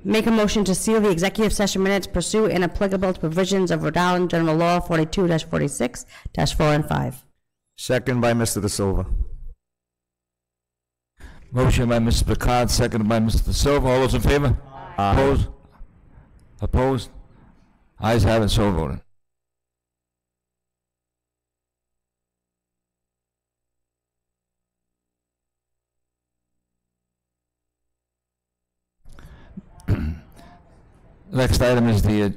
Make a motion to seal the executive session minutes pursuant and applicable to provisions of Rhode Island General Law 42-46-4 and 5. Second by Mr. De Silva. Motion by Mr. Picard, seconded by Mr. Silva. All those in favor? Aye. Opposed? Opposed? Ayes have it, so voted. Next item is the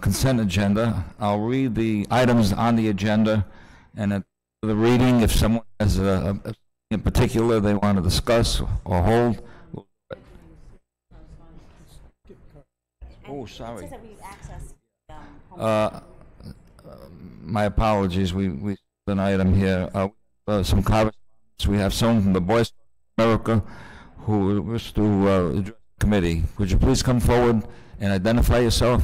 consent agenda. I'll read the items on the agenda, and at the reading, if someone has in particular they want to discuss or hold. Oh, sorry. It says that we access, My apologies. We an item here. Some correspondence. We have someone from the Boys of America who wish to address the committee. Would you please come forward and identify yourself?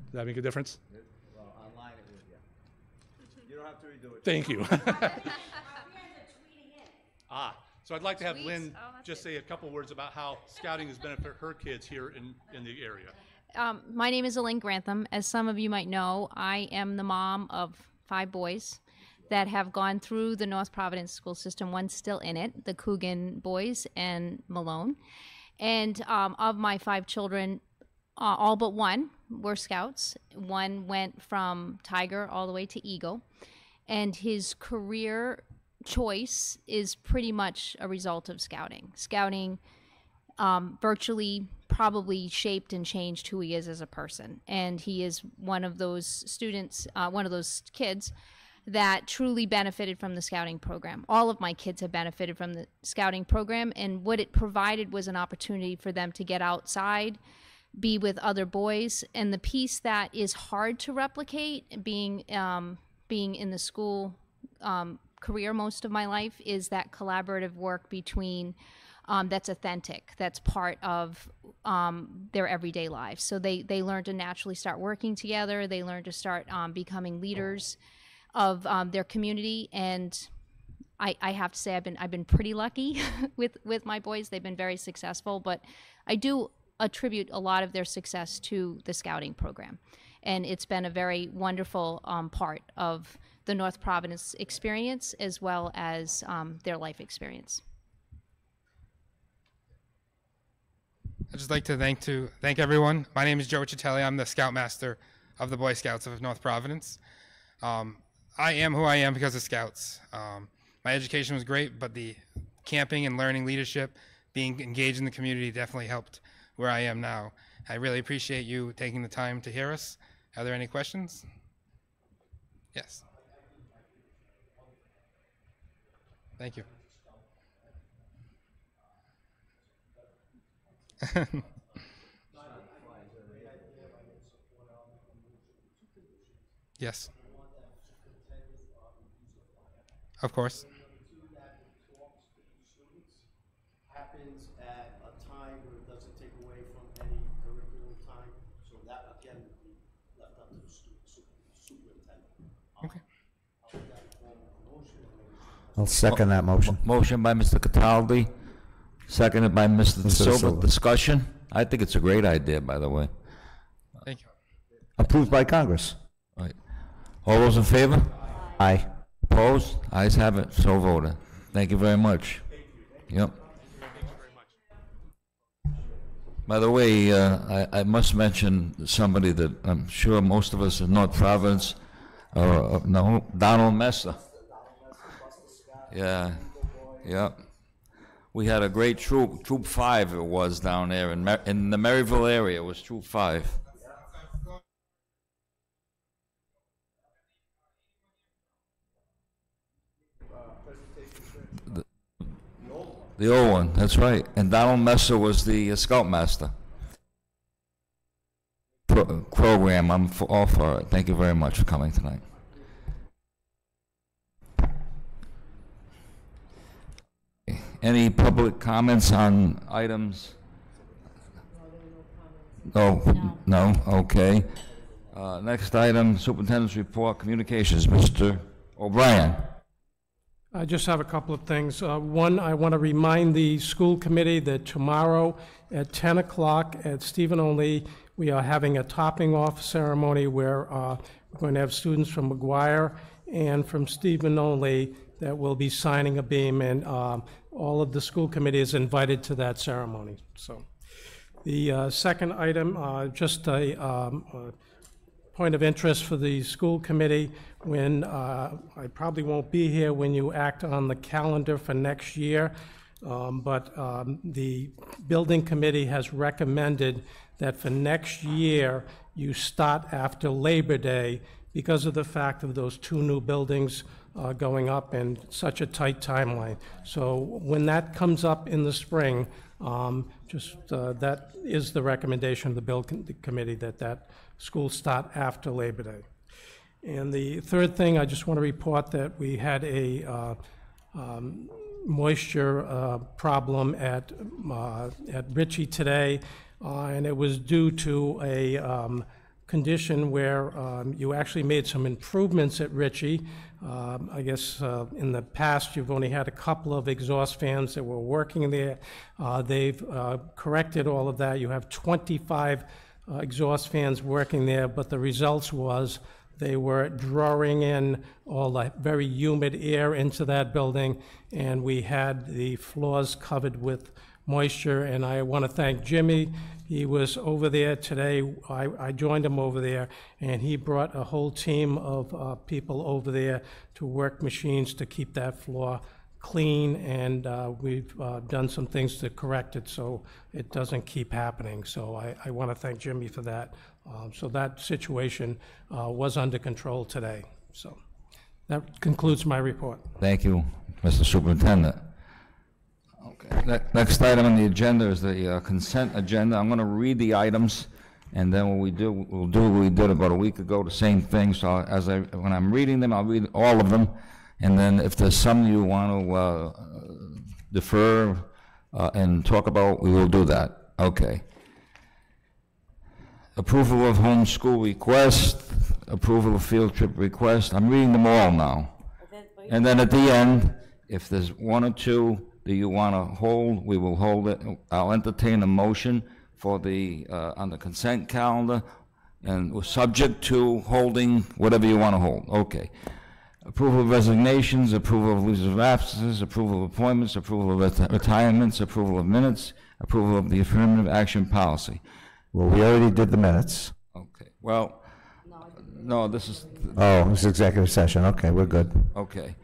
Does that make a difference? Well, online it would, yeah. You don't have to redo it. Thank you. So I'd like to have Lynn just say a couple words about how scouting has benefited her kids here in the area. My name is Elaine Grantham. As some of you might know, I am the mom of 5 boys that have gone through the North Providence school system. One's still in it, the Coogan boys and Malone. And of my 5 children, all but one were scouts. One went from Tiger all the way to Eagle. And his career choice is pretty much a result of scouting. Scouting virtually probably shaped and changed who he is as a person. And he is one of those students, one of those kids that truly benefited from the scouting program. All of my kids have benefited from the scouting program, and what it provided was an opportunity for them to get outside, be with other boys. And the piece that is hard to replicate, being in the school career most of my life, is that collaborative work between that's authentic, that's part of their everyday lives. So they learn to naturally start working together. They learn to start becoming leaders of their community. And I have to say I've been pretty lucky with my boys. They've been very successful, but I do attribute a lot of their success to the scouting program. And it's been a very wonderful part of the North Providence experience, as well as their life experience. I'd just like to thank everyone. My name is Joe Chitelli. I'm the Scoutmaster of the Boy Scouts of North Providence. I am who I am because of Scouts. My education was great, but the camping and learning leadership, being engaged in the community, definitely helped where I am now. I really appreciate you taking the time to hear us. Are there any questions? Yes. Thank you. Yes. Of course. Happens at a time where it doesn't take away from any curriculum time, so that again would be left up to the superintendent. Okay. I'll put that in form of a motion. I'll second that motion. Motion by Mr. Cataldi, seconded by Mr. Mr. Silva. Silva. Discussion? I think it's a great idea, by the way. Thank you. Approved by Congress. All right. All those in favor? Aye. Opposed? Ayes have it, so voted. Thank you very much. Yep. By the way, I must mention somebody that I'm sure most of us in North Providence know, Donald Messer. Yeah, yeah. We had a great troop, Troop 5 it was down there in the Maryville area, it was Troop 5. The old one, that's right. And Donald Messer was the Scoutmaster. Program, I'm all for it. Thank you very much for coming tonight. Any public comments on items? No, okay. Next item, Superintendent's Report, Communications, Mr. O'Brien. I just have a couple of things. One, I want to remind the school committee that tomorrow at 10 o'clock at Stephen O'Lee, we are having a topping off ceremony where we're going to have students from McGuire and from Stephen O'Lee that will be signing a beam, and all of the school committee is invited to that ceremony. So the second item, just a point of interest for the school committee. When I probably won't be here when you act on the calendar for next year, but the building committee has recommended that for next year you start after Labor Day because of the fact of those 2 new buildings going up and such a tight timeline. So when that comes up in the spring, that is the recommendation of the building committee, that school start after Labor Day. And the third thing, I just want to report that we had a moisture problem at Ritchie today, and it was due to a condition where you actually made some improvements at Ritchie. I guess in the past, you've only had a couple of exhaust fans that were working there. They've corrected all of that. You have 25 exhaust fans working there, but the results was they were drawing in all the very humid air into that building, and we had the floors covered with moisture. And I want to thank Jimmy. He was over there today. I joined him over there, and he brought a whole team of people over there to work machines to keep that floor clean, and we've done some things to correct it so it doesn't keep happening. So I want to thank Jimmy for that. So that situation was under control today. So that concludes my report. Thank you, Mr. Superintendent. Okay. Next item on the agenda is the consent agenda. I'm going to read the items, and then what we'll do what we did about a week ago, the same thing. So when I'm reading them, I'll read all of them, and then if there's some you want to defer and talk about, we will do that. Okay. Approval of homeschool request, approval of field trip request. I'm reading them all now. And then at the end, if there's one or two that you want to hold, we will hold it. I'll entertain a motion for the, on the consent calendar, and we're subject to holding whatever you want to hold. Okay. Approval of resignations, approval of leaves of absences, approval of appointments, approval of retirements, approval of minutes, approval of the affirmative action policy. Well, we already did the minutes. Okay, well, no, this is, Oh, it's executive session. Okay, we're good. okay.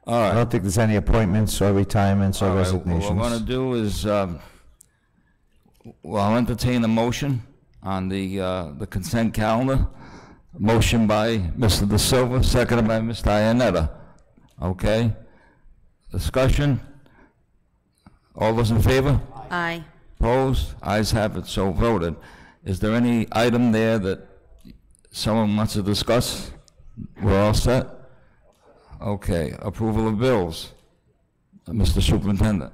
All I right. don't think there's any appointments or retirements or All right, resignations. what we're going to do is, well, I'll entertain a motion on the consent calendar. Motion by Mr. De Silva, seconded by Mr. Iannetta. Okay? Discussion? All those in favor? Aye. Opposed? Ayes have it, so voted. Is there any item there that someone wants to discuss? We're all set? Okay, approval of bills. Mr. Superintendent.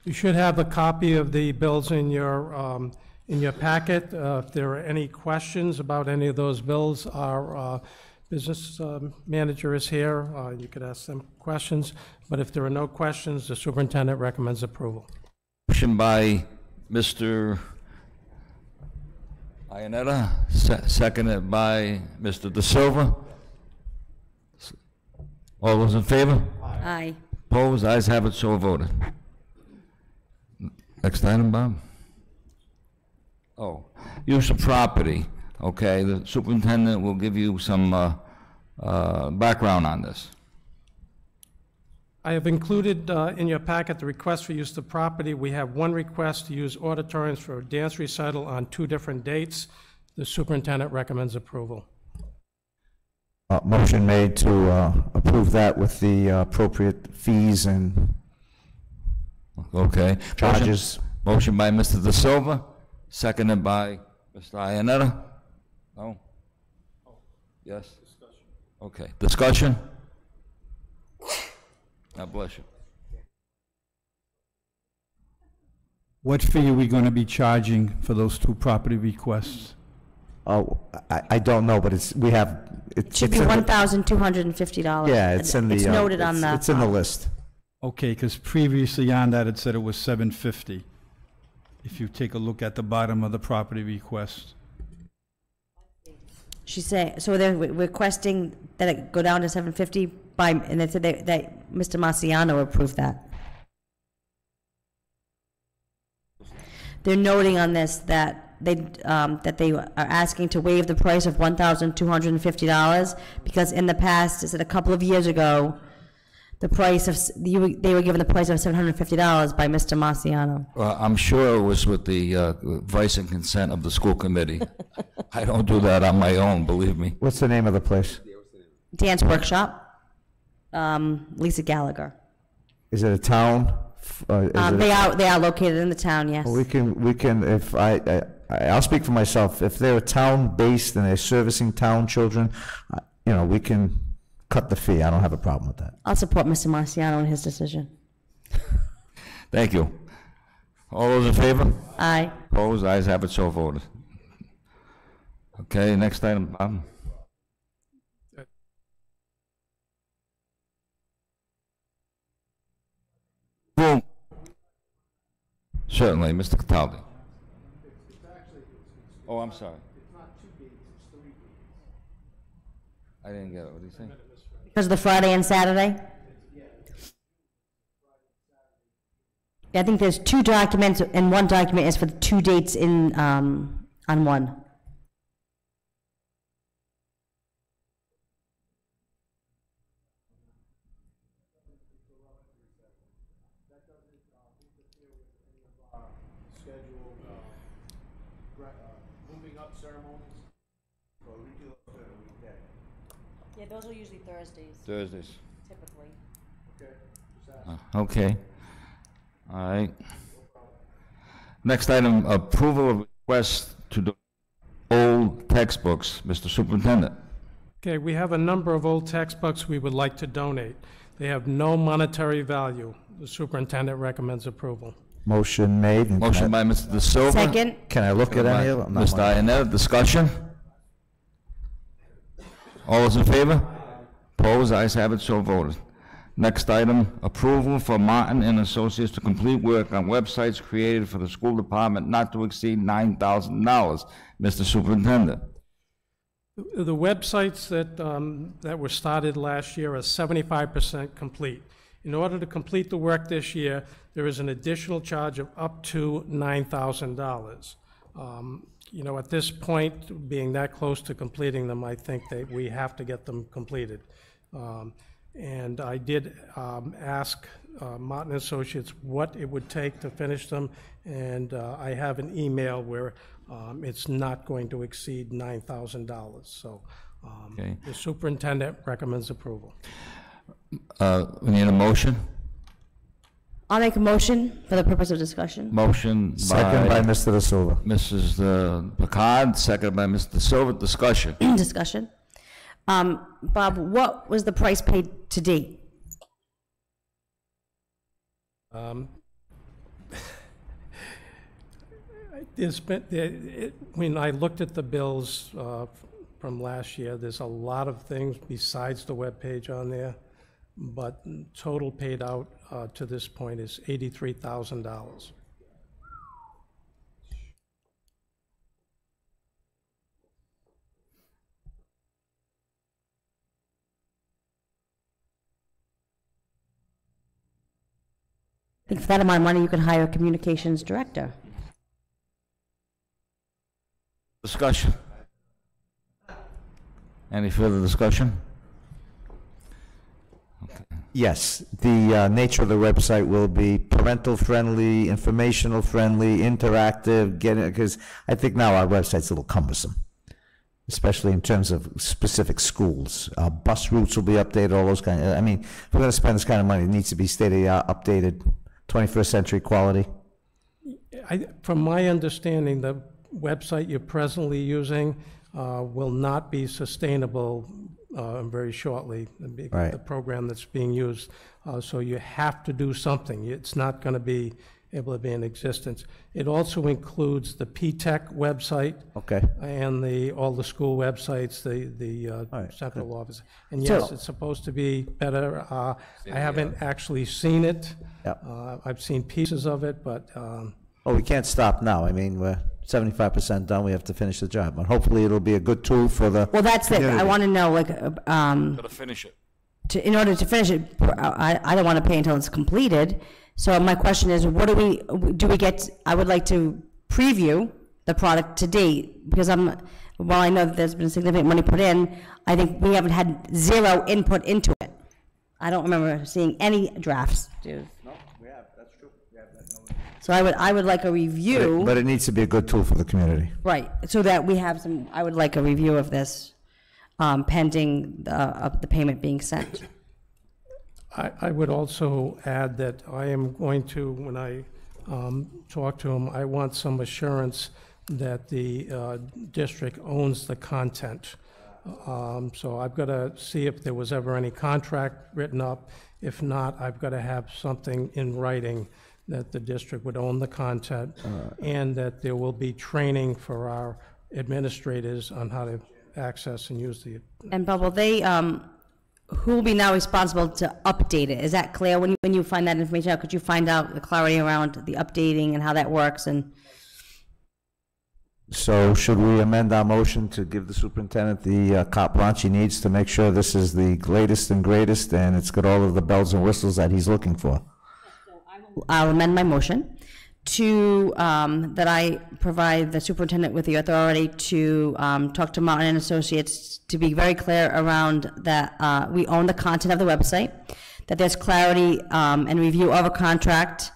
You should have a copy of the bills in your packet. If there are any questions about any of those bills, our business manager is here. You could ask them questions. But if there are no questions, the superintendent recommends approval. Motion by Mr. Iannetta, seconded by Mr. De Silva. All those in favor? Aye. Opposed? Ayes have it, so voted. Next item, Bob? Oh, use of property. Okay, the superintendent will give you some background on this. I have included in your packet the request for use of property. We have one request to use auditoriums for a dance recital on 2 different dates. The superintendent recommends approval. Motion made to approve that with the appropriate fees and Okay. charges. Motion by Mr. De Silva, seconded by Mr. Iannetta. No? Yes? Okay. Discussion? God bless you. What fee are we going to be charging for those 2 property requests? Oh, I don't know, but it's, we have, It should be in the- $1,250. Yeah, it's in the. It's noted on the. It's in the list. Okay, because previously on that, it said it was $750. If you take a look at the bottom of the property request. She's saying, so they're requesting that it go down to $750 by, and they said that Mr. Marciano approved that. They're noting on this that they are asking to waive the price of $1,250 because in the past, is it a couple of years ago, the price of, they were given the price of $750 by Mr. Marciano. Well, I'm sure it was with the advice and consent of the school committee. I don't do that on my own, believe me. What's the name of the place? Dance Workshop, Lisa Gallagher. Is it a town? They are located in the town, yes. We can, if I'll speak for myself. If they're town-based and they're servicing town children, you know, we can cut the fee. I don't have a problem with that. I'll support Mr. Marciano in his decision. Thank you. All those in favor? Aye. Opposed? Ayes have it, so voted. Okay, next item, Bob. Boom. Certainly, Mr. Cataldi. Oh, I'm sorry. I didn't get it. What did he say? Because of the Friday and Saturday? Yeah, I think there's 2 documents, and one document is for the 2 dates in, on one. Schedule, moving up ceremonies, or we do it during the weekday. Yeah, those are usually Thursdays, Thursdays. typically. Okay, just ask. Okay. All right. Next item, approval of request to do old textbooks. Mr. Superintendent. Okay, we have a number of old textbooks we would like to donate. They have no monetary value. The superintendent recommends approval. Motion made. and Motion by Mr. De Silva. Second? Can I look at any of them? Mr. Ionetta, discussion? All those in favor? Opposed? Ayes have it, so voted. Next item, approval for Martin and Associates to complete work on websites created for the school department not to exceed $9,000. Mr. Superintendent. The websites that were started last year are 75% complete. In order to complete the work this year, there is an additional charge of up to $9,000. You know, at this point, being that close to completing them, I think that we have to get them completed. And I did ask Martin Associates what it would take to finish them, and I have an email where it's not going to exceed $9,000. So Okay. the superintendent recommends approval. We need a motion? I'll make a motion for the purpose of discussion. Motion Second by by Mr. De Silva. Mrs. Picard, second by Mr. De Silva. Discussion. Discussion. Bob, what was the price paid to date? When I looked at the bills from last year, there's a lot of things besides the webpage on there, but total paid out to this point is $83,000. I think for that amount of money, you could hire a communications director. Discussion. Any further discussion? Yes, the nature of the website will be parental-friendly, informational-friendly, interactive, because I think now our website's a little cumbersome, especially in terms of specific schools. Bus routes will be updated, all those kind of, I mean, if we're going to spend this kind of money, it needs to be state-of-the-art, updated, 21st century quality. From my understanding, the website you're presently using will not be sustainable very shortly, Right. the program that's being used. So you have to do something. It's not going to be able to be in existence. It also includes the PTech website Okay. and all the school websites, the right, central office. And yes, So- it's supposed to be better. I haven't actually seen it. Yep. I've seen pieces of it, but Oh, we can't stop now. I mean, we're 75% done. We have to finish the job. But hopefully it'll be a good tool for the Well, that's it. I community. want to know, like, Gotta finish it. in order to finish it, I don't want to pay until it's completed. So my question is, what do we get, I would like to preview the product to date, because while I know that there's been significant money put in, I think we haven't had zero input into it. I don't remember seeing any drafts, dude. No, we have, that's true. We have that. So I would like a review. But it needs to be a good tool for the community. Right, so that we have I would like a review of this pending the payment being sent. I would also add that I am going to, when I talk to him, I want some assurance that the district owns the content. So I've got to see if there was ever any contract written up. If not, I've got to have something in writing that the district would own the content, and that there will be training for our administrators on how to access and use the. And Bob, will they, who will be now responsible to update it? Is that clear when you find that information out? Could you find out the clarity around the updating and how that works? And So should we amend our motion to give the superintendent the carte blanche he needs to make sure this is the latest and greatest and it's got all of the bells and whistles that he's looking for? I'll amend my motion to, that I provide the superintendent with the authority to talk to Martin and Associates to be very clear around that we own the content of the website, that there's clarity and review of a contract,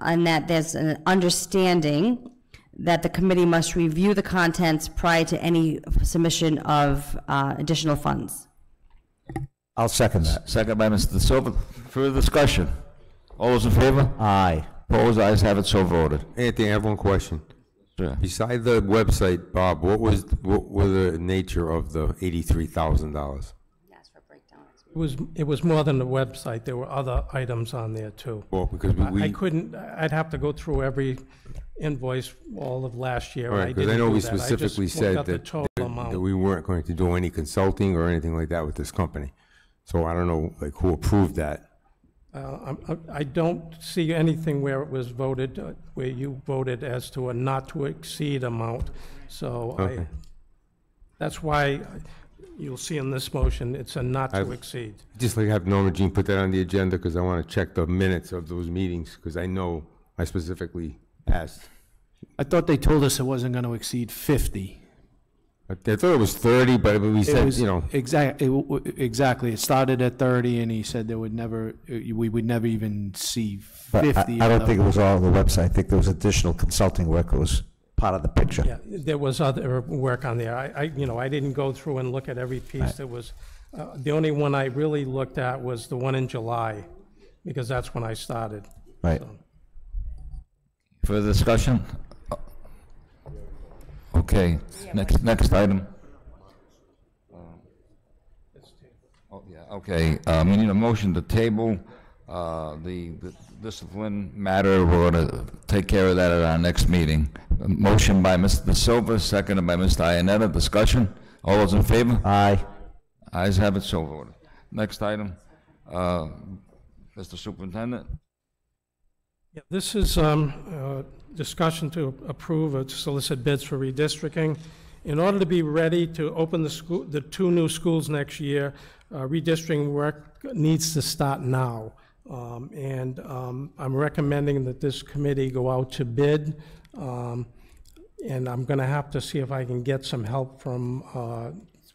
and that there's an understanding that the committee must review the contents prior to any submission of additional funds. I'll second that. Second by Mr. Silva. Further discussion? All those in favor? Aye. Opposed? Ayes have it, so voted. Anthony, I have one question. Sure. Beside the website, Bob, what were the nature of the $83,000? It was more than the website. There were other items on there too. Well, because I couldn't, I'd have to go through every invoice all of last year. All and right, because I know didn't we do that. specifically just looked said up the that, total amount. that we weren't going to do any consulting or anything like that with this company. So I don't know, like, who approved that? I don't see anything where it was voted, where you voted as to a not-to-exceed amount. So Okay. that's why you'll see in this motion, it's a not-to-exceed. Just like have Norma Jean put that on the agenda, because I want to check the minutes of those meetings, because I know I specifically asked. I thought they told us it wasn't going to exceed 50. I thought it was 30, but we said, you know. Exactly. It started at 30, and he said there would never, we would never even see But 50. I don't think it was all on the website. I think there was additional consulting work that was part of the picture. Yeah, there was other work on there. I didn't go through and look at every piece. There was, the only one I really looked at was the one in July, because that's when I started. Right. So. Further discussion? Okay, next item. Oh, yeah, okay, we need a motion to table the discipline matter. We're gonna take care of that at our next meeting. A motion by Mr. Silva, seconded by Mr. Iannetta. Discussion? All those in favor? Aye. Ayes have it, so voted. Next item, Mr. Superintendent. Yeah, this is discussion to approve or to solicit bids for redistricting. In order to be ready to open the two new schools next year, redistricting work needs to start now. I'm recommending that this committee go out to bid, and I'm going to have to see if I can get some help from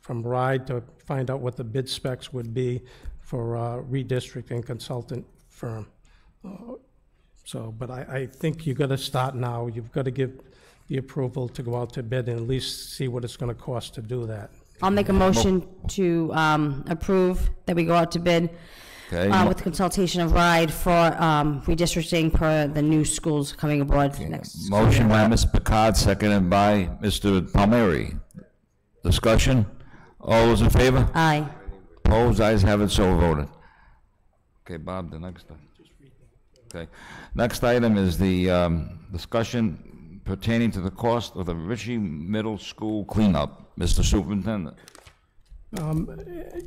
RIDE to find out what the bid specs would be for a redistricting consultant firm. But I think you've got to start now. You've got to give the approval to go out to bid and at least see what it's going to cost to do that. I'll make a motion to approve that we go out to bid with consultation of RIDE for redistricting per the new schools coming aboard next. Motion by Ms. Picard, seconded by Mr. Palmieri. Discussion? All those in favor? Aye. Opposed? Ayes have it, so voted. Okay, Bob, the next item. Okay. Next item is the discussion pertaining to the cost of the Ritchie Middle School cleanup. Mr. Superintendent.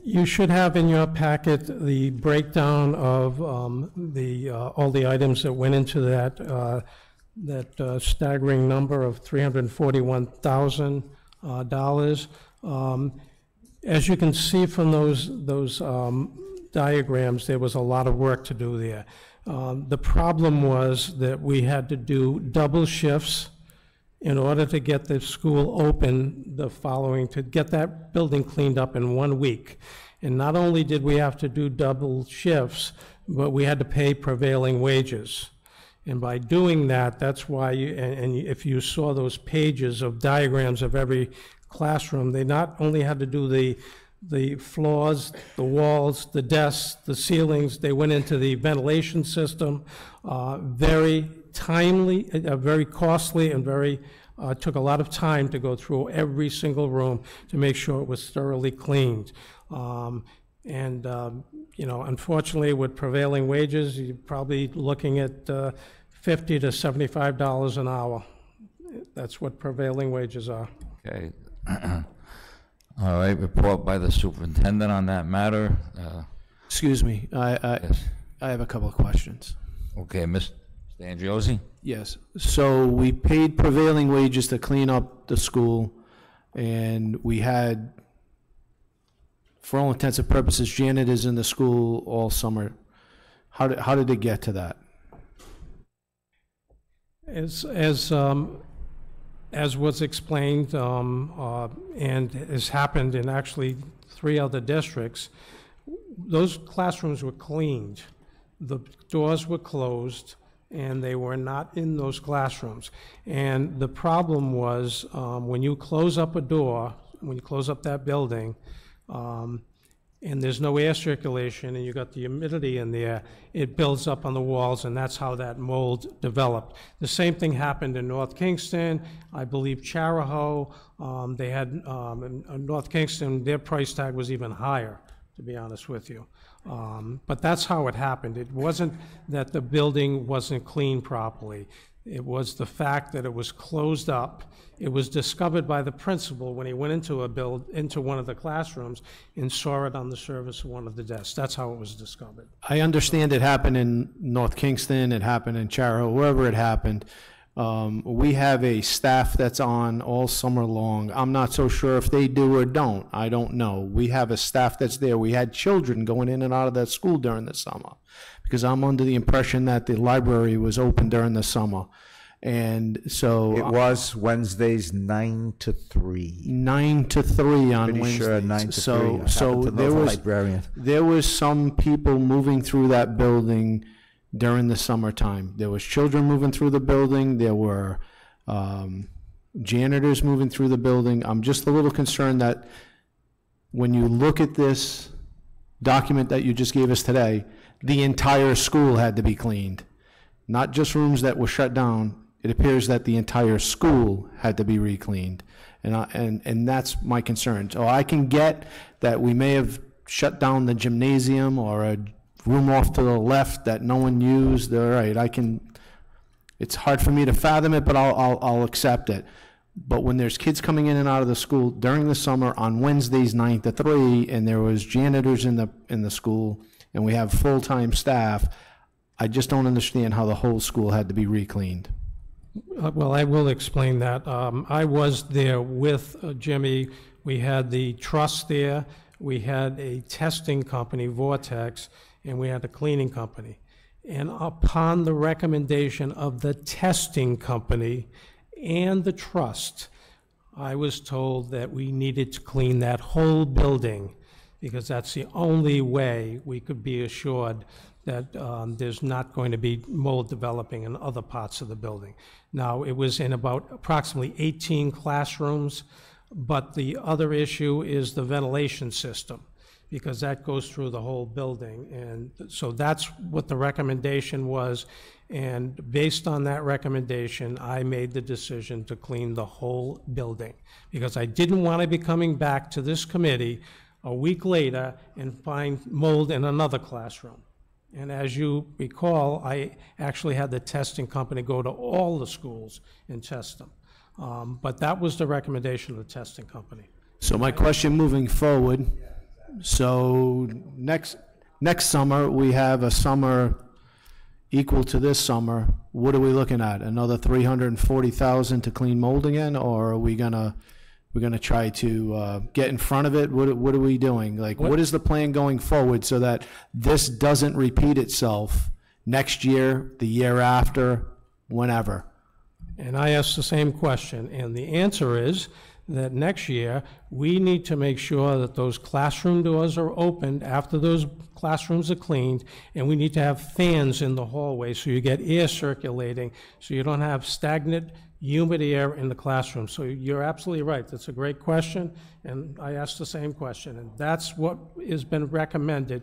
You should have in your packet the breakdown of all the items that went into that staggering number of $341,000. As you can see from those diagrams, there was a lot of work to do there. The problem was that we had to do double shifts in order to get the school open to get that building cleaned up in 1 week. And not only did we have to do double shifts, but we had to pay prevailing wages. And by doing that, that's why, if you saw those pages of diagrams of every classroom, they not only had to do the floors, the walls, the desks, the ceilings, they went into the ventilation system, very timely, very costly, and took a lot of time to go through every single room to make sure it was thoroughly cleaned. Unfortunately, with prevailing wages, you're probably looking at $50 to $75 an hour. That's what prevailing wages are. Okay. All right, report by the superintendent on that matter. Excuse me, Yes. I have a couple of questions. Okay, Mr. Andriozzi? Yes, so we paid prevailing wages to clean up the school, and we had, for all intents and purposes, janitors in the school all summer. How did it get to that? As was explained, and has happened in actually 3 other districts, those classrooms were cleaned. The doors were closed, and they were not in those classrooms. And the problem was, when you close up a door, when you close up that building, and there's no air circulation, and you got the humidity in there, it builds up on the walls, and that's how that mold developed. The same thing happened in North Kingston, I believe Charahoe, they had, in North Kingston, their price tag was even higher, to be honest with you. But that's how it happened. It wasn't that the building wasn't cleaned properly. It was the fact that it was closed up. It was discovered by the principal when he went into one of the classrooms and saw it on the surface of one of the desks. That's how it was discovered. I understand it happened in North Kingston, it happened in Charahoe, wherever it happened. We have a staff that's on all summer long. I'm not so sure if they do or don't. I don't know. We have a staff that's there. We had children going in and out of that school during the summer, because I'm under the impression that the library was open during the summer. And so It was Wednesdays 9 to 3. 9 to 3 on Pretty Wednesdays. sure 9 to 3. I So happen to know there the was librarian. there was some people moving through that building during the summertime. There was children moving through the building. There were janitors moving through the building. I'm just a little concerned that when you look at this document that you just gave us today, the entire school had to be cleaned, not just rooms that were shut down. It appears that the entire school had to be re-cleaned, and that's my concern. So I can get that we may have shut down the gymnasium or a room off to the left that no one used. All right, it's hard for me to fathom it, but I'll accept it. But when there's kids coming in and out of the school during the summer on Wednesdays 9 to 3, and there was janitors in the school, and we have full-time staff, I just don't understand how the whole school had to be re-cleaned. Well, I will explain that. I was there with Jimmy. We had the trust there. We had a testing company, Vortex, and we had a cleaning company. And upon the recommendation of the testing company and the trust, I was told that we needed to clean that whole building, because that's the only way we could be assured that there's not going to be mold developing in other parts of the building. Now, it was in about approximately 18 classrooms, but the other issue is the ventilation system, because that goes through the whole building. And so that's what the recommendation was, and based on that recommendation, I made the decision to clean the whole building, because I didn't want to be coming back to this committee a week later and find mold in another classroom. And as you recall, I actually had the testing company go to all the schools and test them. But that was the recommendation of the testing company. So my question moving forward, so next summer, we have a summer equal to this summer. What are we looking at? Another $340,000 to clean mold again, or are we gonna try to get in front of it? What are we doing? Like, what is the plan going forward so that this doesn't repeat itself next year, the year after, whenever? And I asked the same question, and the answer is that next year, we need to make sure that those classroom doors are opened after those classrooms are cleaned, and we need to have fans in the hallway so you get air circulating, so you don't have stagnant, humid air in the classroom. So you're absolutely right. That's a great question, and I asked the same question, and that's what has been recommended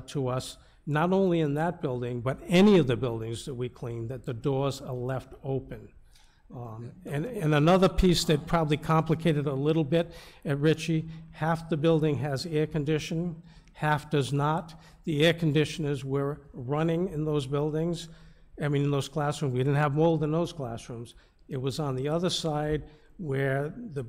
to us, not only in that building, but any of the buildings that we clean, that the doors are left open. And another piece that probably complicated a little bit at Ritchie, half the building has air conditioning, half does not. The air conditioners were running in those buildings, in those classrooms. We didn't have mold in those classrooms. It was on the other side where the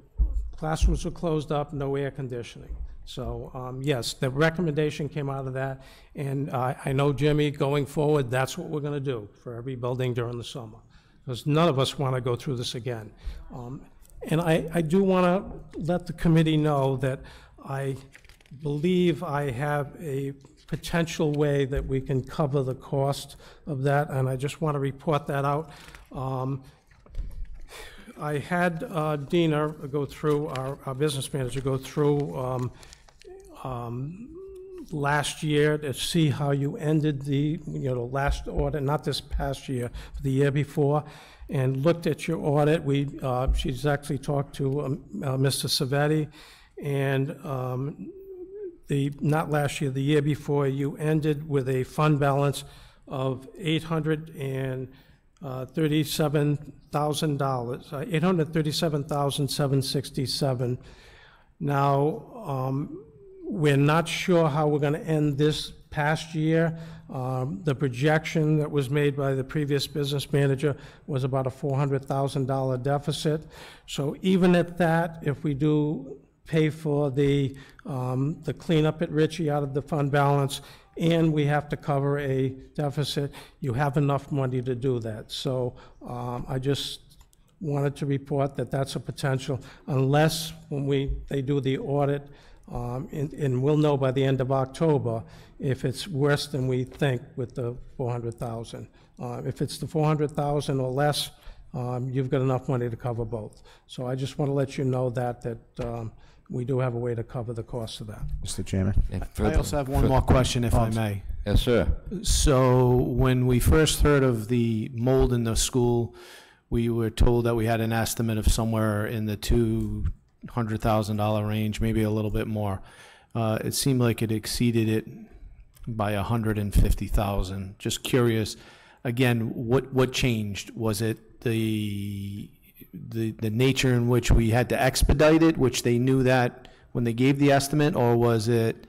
classrooms were closed up, no air conditioning. So, yes, the recommendation came out of that, and I know, Jimmy, going forward, that's what we're going to do for every building during the summer, because none of us want to go through this again. And I do want to let the committee know that I believe I have a potential way that we can cover the cost of that, and I just want to report that out. I had Dina go through, our business manager, go through last year to see how you ended the, last audit, not this past year, but the year before, and looked at your audit. She's actually talked to Mr. Savetti, and not last year, the year before, you ended with a fund balance of $837,767. Now, we're not sure how we're going to end this past year. The projection that was made by the previous business manager was about a $400,000 deficit. So even at that, if we do pay for the cleanup at Ritchie out of the fund balance, and we have to cover a deficit, you have enough money to do that. So I just wanted to report that that's a potential, unless when they do the audit, and we'll know by the end of October if it's worse than we think with the 400,000. If it's the 400,000 or less, you've got enough money to cover both. So I just want to let you know that we do have a way to cover the cost of that. Mr. Chairman? I also have one more question, if I may. Yes, sir. So when we first heard of the mold in the school, we were told that we had an estimate of somewhere in the $200,000 range, maybe a little bit more. It seemed like it exceeded it by $150,000. Just curious, again, what changed? Was it the nature in which we had to expedite it, which they knew that when they gave the estimate, or was it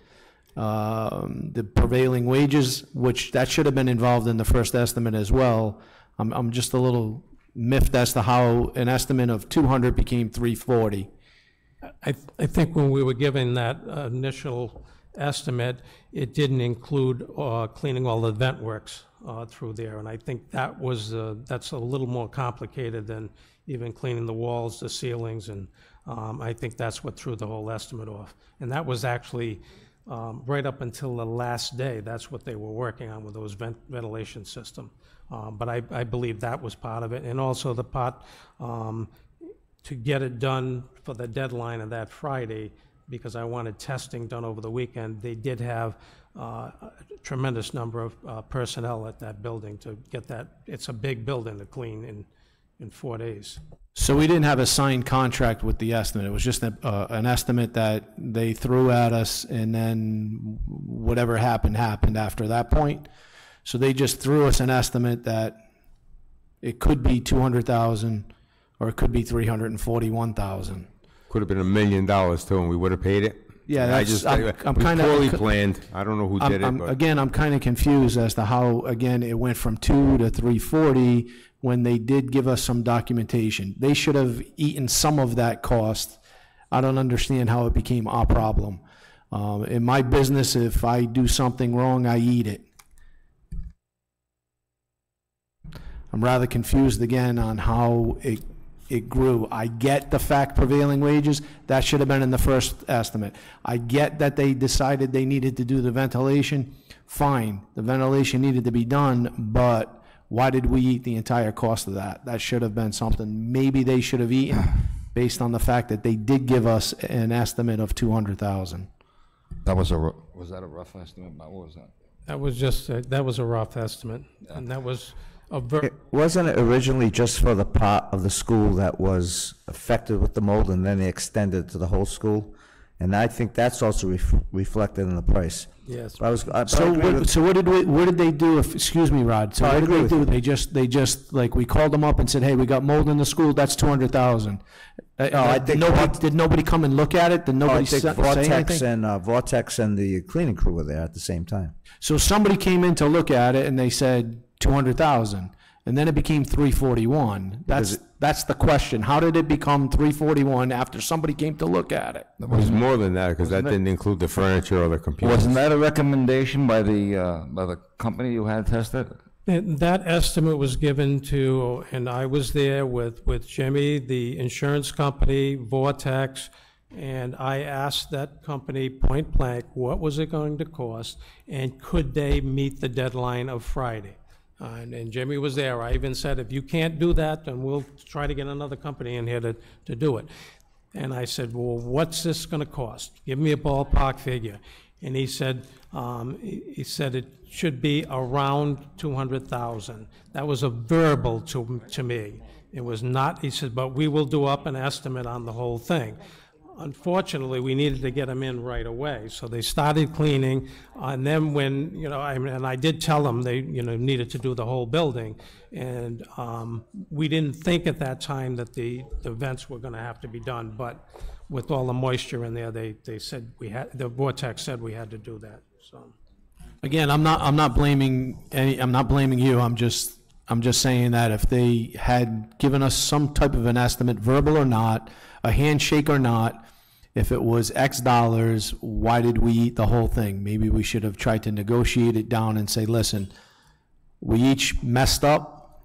the prevailing wages, which that should have been involved in the first estimate as well? I'm just a little miffed as to how an estimate of 200 became 340. I think when we were given that initial estimate, it didn't include cleaning all the vent works through there, and I think that's a little more complicated than even cleaning the walls, the ceilings, and I think that's what threw the whole estimate off. And that was actually right up until the last day. That's what they were working on with those ventilation system. But I believe that was part of it, and also the part to get it done for the deadline of that Friday, because I wanted testing done over the weekend. They did have a tremendous number of personnel at that building to get that. It's a big building to clean in 4 days. So we didn't have a signed contract with the estimate. It was just an estimate that they threw at us, and then whatever happened after that point. So they just threw us an estimate that it could be 200,000 or it could be 341,000. Could have been $1 million too, and we would have paid it. Yeah, I'm kind of poorly planned. I don't know who did it. But. Again, I'm kind of confused as to how, again, it went from 2 to 340 when they did give us some documentation. They should have eaten some of that cost. I don't understand how it became our problem. In my business, if I do something wrong, I eat it. I'm rather confused again on how it grew. I get the fact prevailing wages, that should have been in the first estimate. I get that they decided they needed to do the ventilation, fine, the ventilation needed to be done, but why did we eat the entire cost of that? That should have been something maybe they should have eaten based on the fact that they did give us an estimate of 200,000. Was that a rough estimate? What was that? That was a rough estimate, yeah. And that was wasn't it originally just for the part of the school that was affected with the mold, and then they extended it to the whole school? And I think that's also reflected in the price. Yes. So what did they do? Excuse me, Rod. So what did they do? They just like, we called them up and said, hey, we got mold in the school. That's 200,000. Did nobody come and look at it? Did nobody say anything? Vortex and the cleaning crew were there at the same time. So somebody came in to look at it and they said 200,000. And then it became 341. That's the question. How did it become 341 after somebody came to look at it? It was more than that, because that didn't include the furniture or the computers. Wasn't that a recommendation by the company you had tested? And that estimate was given to, and I was there with Jimmy, the insurance company, Vortex, and I asked that company point blank, what was it going to cost, and could they meet the deadline of Friday? And Jimmy was there. I even said, if you can't do that, then we'll try to get another company in here to do it. And I said, well, what's this going to cost? Give me a ballpark figure. And he said it should be around 200,000. That was a verbal to me. It was not, he said, but we will do up an estimate on the whole thing. Unfortunately, we needed to get them in right away, so they started cleaning, and then when, and I did tell them they, needed to do the whole building, and we didn't think at that time that the vents were gonna have to be done, but with all the moisture in there, they said the Vortex said we had to do that, so. Again, I'm not blaming you. I'm just saying that if they had given us some type of an estimate, verbal or not, a handshake or not, if it was X dollars, why did we eat the whole thing? Maybe we should have tried to negotiate it down and say, listen, we each messed up.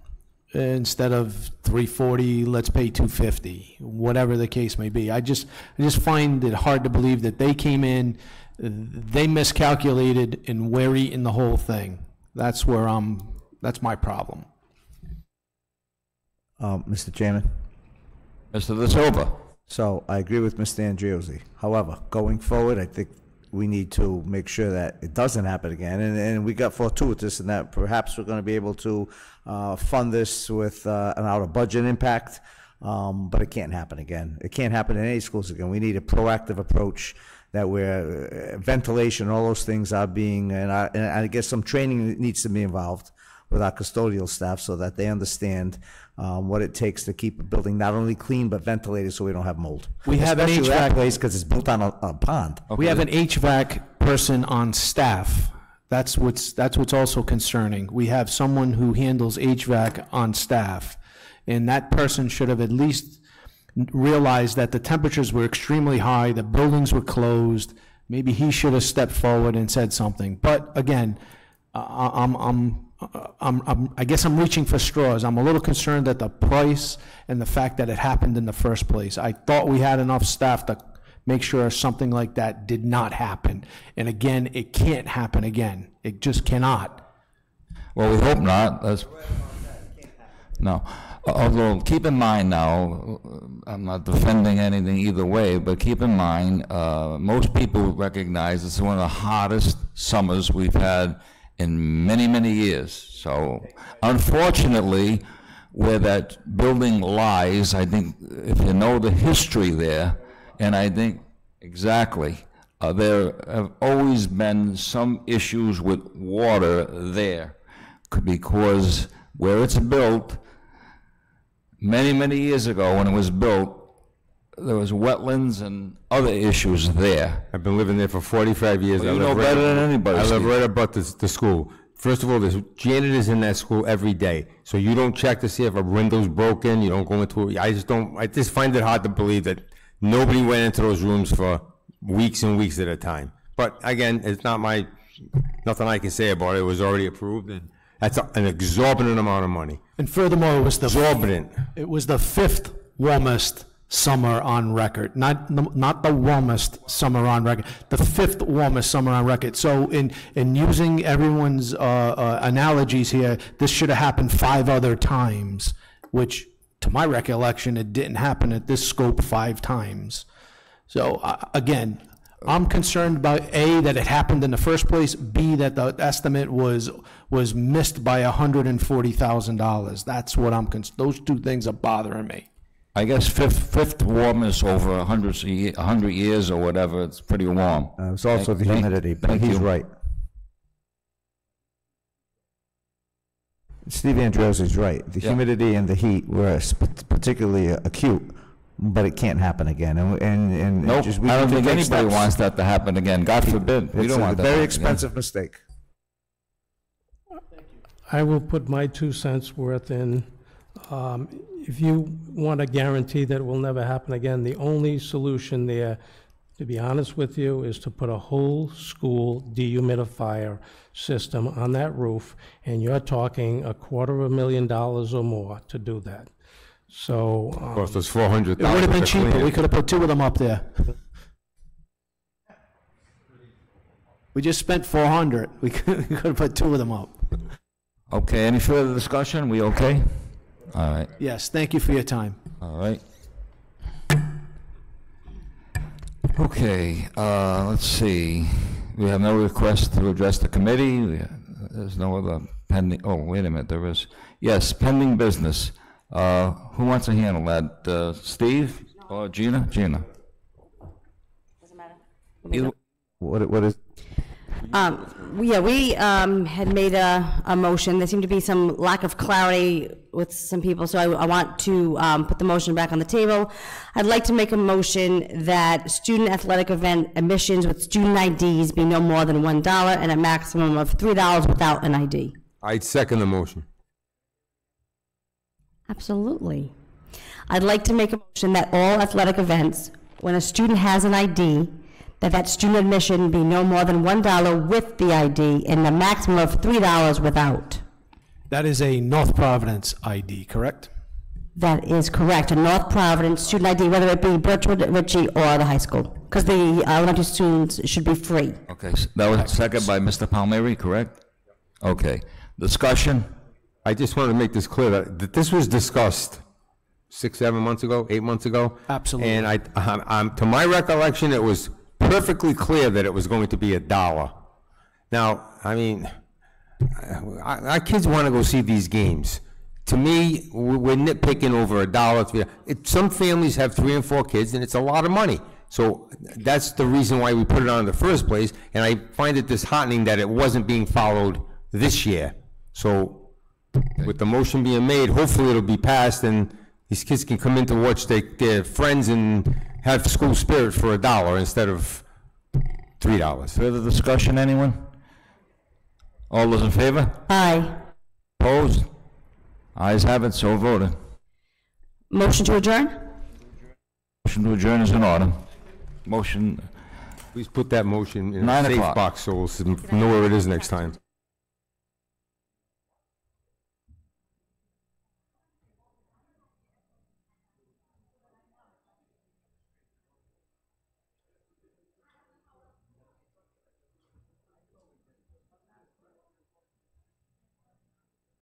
Instead of 340, let's pay 250, whatever the case may be. I just find it hard to believe that they came in, they miscalculated, and we're eating the whole thing. That's my problem. Mr. Chairman? Mr. DeSilva? So I agree with Mr. Andriozzi. However, going forward, I think we need to make sure that it doesn't happen again. And we got fortuitous in that perhaps we're going to be able to fund this with an out-of-budget impact, but it can't happen again. It can't happen in any schools again. We need a proactive approach that where ventilation, all those things are being, and I guess some training needs to be involved with our custodial staff so that they understand what it takes to keep a building not only clean but ventilated so we don't have mold. We have an Especially that HVAC place because it's built on a pond. We have an HVAC person on staff. That's what's also concerning. We have someone who handles HVAC on staff, and that person should have at least realized that the temperatures were extremely high, the buildings were closed. Maybe he should have stepped forward and said something. But again, I guess I'm reaching for straws. I'm a little concerned at the price and the fact that it happened in the first place. I thought we had enough staff to make sure something like that did not happen. And again, it can't happen again. It just cannot. Well, we hope not. No. Although, keep in mind now, I'm not defending anything either way, but keep in mind, most people recognize this is one of the hottest summers we've had in many, many years. So unfortunately, where that building lies, I think if you know the history there, and I think exactly, there have always been some issues with water there because where it's built, many, many years ago when it was built, there was wetlands and other issues there. I've been living there for 45 years. Well, you know better than anybody, I live Steve. right about the school. First of all, there's janitors in that school every day. So you don't check to see if a window's broken, you don't go into it. I just find it hard to believe that nobody went into those rooms for weeks and weeks at a time. But again, it's not nothing I can say about it. It was already approved, and that's an exorbitant amount of money. And furthermore, it was the Exorbitant. It was the 5th warmest summer on record, not the warmest summer on record, the 5th warmest summer on record. So in using everyone's analogies here, this should have happened 5 other times, which to my recollection, it didn't happen at this scope 5 times. So again, I'm concerned about A, that it happened in the first place, B, that the estimate was missed by $140,000. That's what those 2 things are bothering me. I guess fifth warmest over 100 years or whatever, it's pretty warm. It's also the humidity, but he's right. Steve Andriozzi's right. The humidity and the heat were particularly acute, but it can't happen again. And nope, I don't think anybody wants that to happen again. God forbid. We don't want that. It's a very expensive mistake. I will put my 2 cents worth in. If you want a guarantee that it will never happen again, the only solution there, to be honest with you, is to put a whole school dehumidifier system on that roof, and you're talking $250,000 or more to do that. So, Cost us $400,000. It would have been to clean cheaper. it. We could have put 2 of them up there. We just spent 400. We could have put 2 of them up. Okay, any further discussion? We okay? All right, Yes, thank you for your time. all right. Okay, let's see. We have no request to address the committee. There's no other pending, oh, wait a minute, there is. Yes, pending business. Who wants to handle that? Steve or Gina? Gina. Doesn't matter. Either- What is, We had made a motion. There seemed to be some lack of clarity with some people, so I want to put the motion back on the table. I'd like to make a motion that student athletic event admissions with student IDs be no more than $1 and a maximum of $3 without an ID. I'd second the motion. Absolutely. I'd like to make a motion that all athletic events, when a student has an ID, that student admission be no more than $1 with the ID and a maximum of $3 without. That is a North Providence ID, correct? That is correct. A North Providence student ID, whether it be Birchwood, Ritchie, or the high school, because the elementary students should be free. Okay, that was second by Mr. Palmieri, correct? Okay, discussion? I just wanted to make this clear that this was discussed 6, 7 months ago, 8 months ago. Absolutely. And to my recollection, it was perfectly clear that it was going to be $1. Now, I mean, our kids want to go see these games. To me, we're nitpicking over $1. Some families have 3 and 4 kids, and it's a lot of money. So that's the reason why we put it on in the first place, and I find it disheartening that it wasn't being followed this year. So with the motion being made, hopefully it'll be passed, and these kids can come in to watch their friends and have school spirit for $1 instead of $3. Further discussion, anyone? All those in favor? Aye. Opposed? Ayes have it, so voted. Motion to adjourn? Motion to adjourn is in order. Motion, Please put that motion in a 9 safe o'clock. box so we'll know where it is next time.